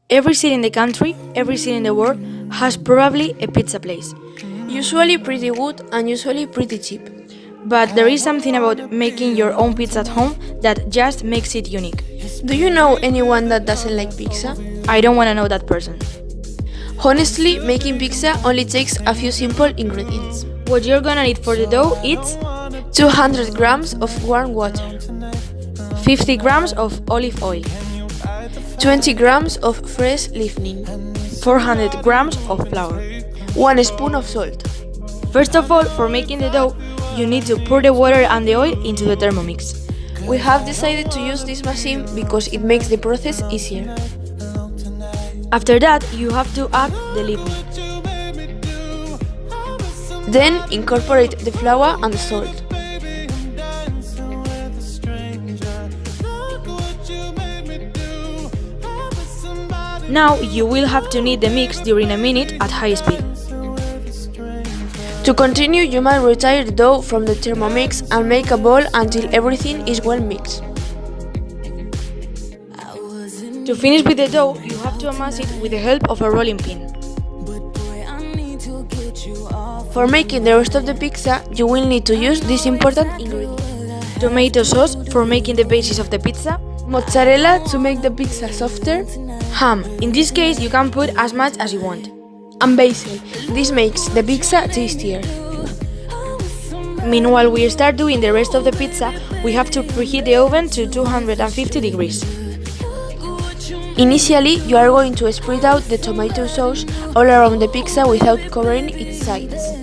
Every city in the country, every city in the world has probably a pizza place. Usually pretty good and usually pretty cheap. But there is something about making your own pizza at home that just makes it unique. Do you know anyone that doesn't like pizza? I don't want to know that person. Honestly, making pizza only takes a few simple ingredients. What you're gonna need for the dough is 200 grams of warm water, 50 grams of olive oil, 20 grams of fresh leavening, 400 grams of flour. 1 spoon of salt. First of all, for making the dough, you need to pour the water and the oil into the Thermomix. We have decided to use this machine because it makes the process easier. After that, you have to add the leavening. Then incorporate the flour and the salt. Now you will have to knead the mix during a minute at high speed. To continue, you might retire the dough from the Thermomix and make a ball until everything is well mixed. To finish with the dough, you have to amass it with the help of a rolling pin. For making the rest of the pizza, you will need to use this important ingredient. Tomato sauce for making the basis of the pizza. Mozzarella to make the pizza softer. Ham. In this case, you can put as much as you want. And basil. This makes the pizza tastier. Meanwhile, we start doing the rest of the pizza, we have to preheat the oven to 250 degrees. Initially, you are going to spread out the tomato sauce all around the pizza without covering its sides.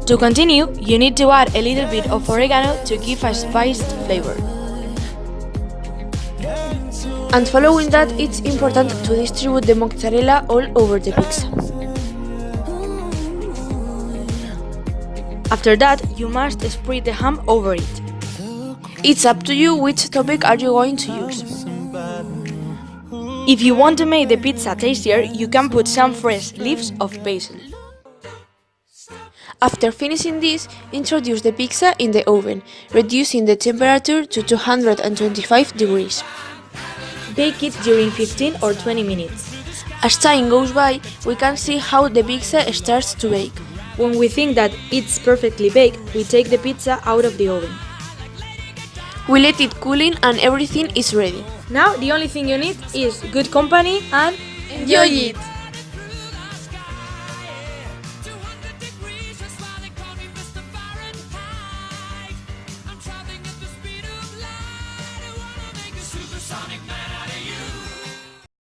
To continue, you need to add a little bit of oregano to give a spiced flavor. And following that, it's important to distribute the mozzarella all over the pizza. After that, you must spread the ham over it. It's up to you which topic are you going to use. If you want to make the pizza tastier, you can put some fresh leaves of basil. After finishing this, introduce the pizza in the oven, reducing the temperature to 225 degrees. Bake it during 15 or 20 minutes. As time goes by, we can see how the pizza starts to bake. When we think that it's perfectly baked, we take the pizza out of the oven. We let it cooling and everything is ready. Now the only thing you need is good company and Enjoy it!